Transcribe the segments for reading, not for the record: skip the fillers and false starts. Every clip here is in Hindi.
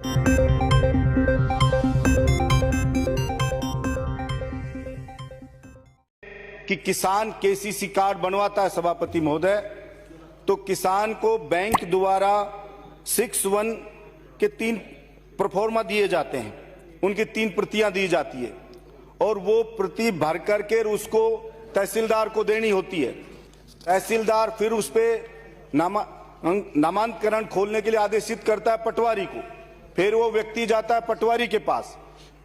कि किसान केसीसी कार्ड बनवाता है सभापति महोदय, तो किसान को बैंक द्वारा 6(1) के 3 प्रोफार्मा दिए जाते हैं, उनकी 3 प्रतियां दी जाती है और वो प्रति भर करके उसको तहसीलदार को देनी होती है। तहसीलदार फिर उस पर नामांतरण खोलने के लिए आदेशित करता है पटवारी को। फिर वो व्यक्ति जाता है पटवारी के पास,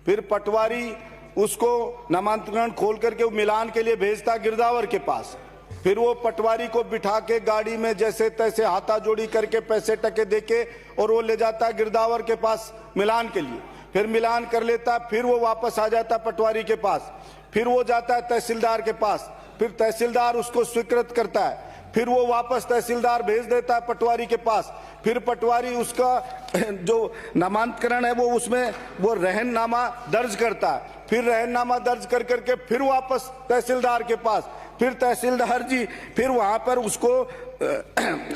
फिर पटवारी उसको नामांतरण खोल करके मिलान के लिए भेजता है गिरदावर के पास। फिर वो पटवारी को बिठा के गाड़ी में जैसे तैसे हाथाजोड़ी करके पैसे टके देके और वो ले जाता है गिरदावर के पास मिलान के लिए। फिर मिलान कर लेता है, फिर वो वापस आ जाता है पटवारी के पास, फिर वो जाता है तहसीलदार के पास, फिर तहसीलदार उसको स्वीकृत करता है, फिर वो वापस तहसीलदार भेज देता है पटवारी के पास, फिर पटवारी उसका जो नामांतरण है वो उसमें वो रहननामा दर्ज करता है, फिर रहननामा दर्ज कर करके फिर वापस तहसीलदार के पास, फिर तहसीलदार जी फिर वहां पर उसको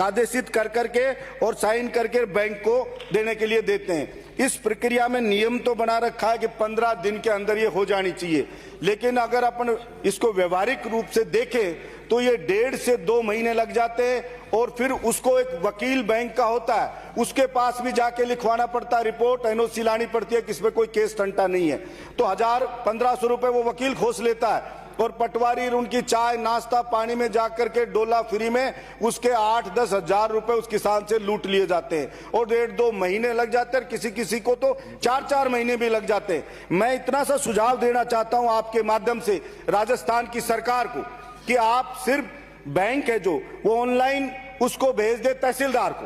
आदेशित कर करके और साइन करके बैंक को देने के लिए देते हैं। इस प्रक्रिया में नियम तो बना रखा है कि 15 दिन के अंदर ये हो जानी चाहिए, लेकिन अगर अपन इसको व्यवहारिक रूप से देखें तो ये 1.5 से 2 महीने लग जाते हैं और फिर उसको एक वकील बैंक का होता है, उसके पास भी जाके लिखवाना पड़ता है, रिपोर्ट एनओसी लानी पड़ती है कि इसमें कोई केस टंटा नहीं है, तो 1000-1500 रुपए वो वकील खोस लेता है और पटवारी उनकी चाय नाश्ता पानी में जाकर के डोला फ्री में उसके 8-10 हजार रुपए उस किसान से लूट लिए जाते हैं और 1.5-2 महीने लग जाते हैं, किसी किसी को तो 4-4 महीने भी लग जाते हैं। मैं इतना सा सुझाव देना चाहता हूं आपके माध्यम से राजस्थान की सरकार को कि आप सिर्फ बैंक है जो वो ऑनलाइन उसको भेज दे तहसीलदार को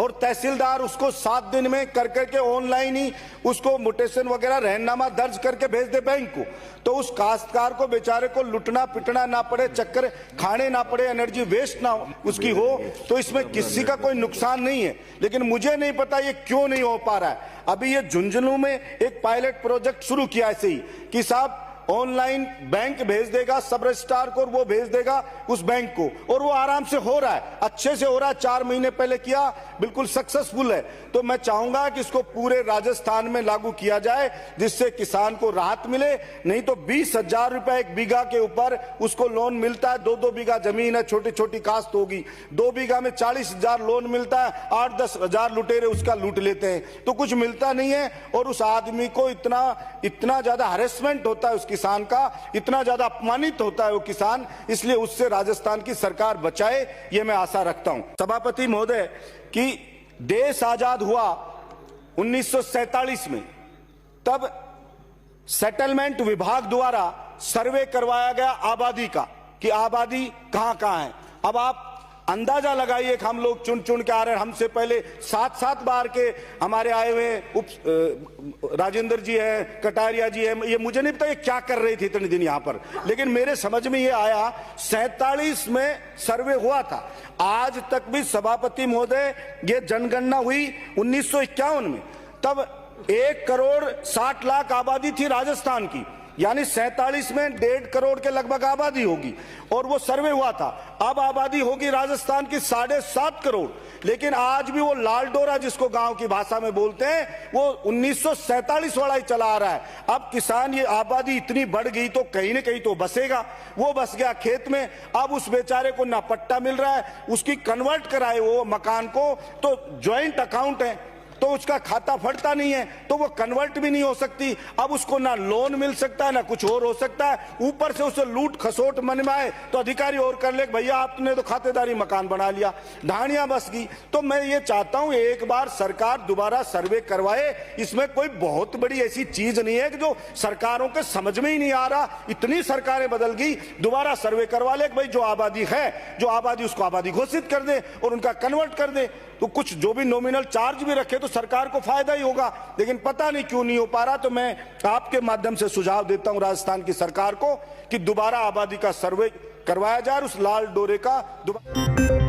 और तहसीलदार उसको 7 दिन में कर करके ऑनलाइन ही उसको म्यूटेशन वगैरह रहननामा दर्ज करके भेज दे बैंक को, तो उस काश्तकार को बेचारे को लुटना पिटना ना पड़े, चक्कर खाने ना पड़े, एनर्जी वेस्ट ना उसकी हो, तो इसमें किसी का कोई नुकसान नहीं है। लेकिन मुझे नहीं पता ये क्यों नहीं हो पा रहा है। अभी ये झुंझुनू में एक पायलट प्रोजेक्ट शुरू किया ऐसे ही कि साहब ऑनलाइन बैंक भेज देगा सब रजिस्ट्रार को और वो भेज देगा उस बैंक को, और वो आराम से हो रहा है, अच्छे से हो रहा है। 4 महीने पहले किया, बिल्कुल सक्सेसफुल है। तो मैं चाहूंगा कि इसको पूरे राजस्थान में लागू किया जाए जिससे किसान को राहत मिले। नहीं तो 20,000 रुपए 1 बीघा के ऊपर उसको लोन मिलता है। 2-2 बीघा जमीन है, छोटी छोटी काश्त होगी, 2 बीघा में 40,000 लोन मिलता है, 8-10 हजार लुटेरे उसका लूट लेते हैं, तो कुछ मिलता नहीं है और उस आदमी को इतना ज्यादा हरेसमेंट होता है उस किसान का, इतना ज्यादा अपमानित होता है वो किसान। इसलिए उससे राजस्थान की सरकार बचाए, ये मैं आशा रखता हूं। सभापति महोदय, कि देश आजाद हुआ 1947 में, तब सेटलमेंट विभाग द्वारा सर्वे करवाया गया आबादी का कि आबादी कहां कहां है। अब आप अंदाजा लगाइए कि हम लोग चुन चुन के आ रहे हैं, हमसे पहले 7-7 बार के हमारे आए हुए राजेंद्र जी हैं, कटारिया जी हैं, ये मुझे नहीं पता ये क्या कर रहे थे इतने दिन यहाँ पर, लेकिन मेरे समझ में ये आया 47 में सर्वे हुआ था। आज तक भी सभापति महोदय ये जनगणना हुई 1951 में, तब 1,60,00,000 आबादी थी राजस्थान की, यानी 47 में 1.5 करोड़ के लगभग आबादी होगी और वो सर्वे हुआ था। अब आबादी होगी राजस्थान की 7.5 करोड़, लेकिन आज भी वो लाल डोरा जिसको गांव की भाषा में बोलते हैं वो 1947 वाला ही चला आ रहा है। अब किसान ये आबादी इतनी बढ़ गई तो कहीं ना कहीं तो बसेगा, वो बस गया खेत में। अब उस बेचारे को ना पट्टा मिल रहा है, उसकी कन्वर्ट कराए वो मकान को तो ज्वाइंट अकाउंट है तो उसका खाता फटता नहीं है, तो वो कन्वर्ट भी नहीं हो सकती। अब उसको ना लोन मिल सकता है ना कुछ और हो सकता है, ऊपर से उसे लूट खसोट मन में आए तो अधिकारी और कर ले भैया आपने तो खातेदारी मकान बना लिया, ढाणियां बस गई। तो मैं ये चाहता हूं एक बार सरकार दोबारा सर्वे करवाए, इसमें कोई बहुत बड़ी ऐसी चीज नहीं है कि जो सरकारों के समझ में ही नहीं आ रहा। इतनी सरकारें बदल गई, दोबारा सर्वे करवा ले भाई जो आबादी है, जो आबादी उसको आबादी घोषित कर दे और उनका कन्वर्ट कर दे, तो कुछ जो भी नॉमिनल चार्ज भी रखे तो सरकार को फायदा ही होगा। लेकिन पता नहीं क्यों नहीं हो पा रहा। तो मैं आपके माध्यम से सुझाव देता हूं राजस्थान की सरकार को कि दोबारा आबादी का सर्वे करवाया जाए, उस लाल डोरे का दोबारा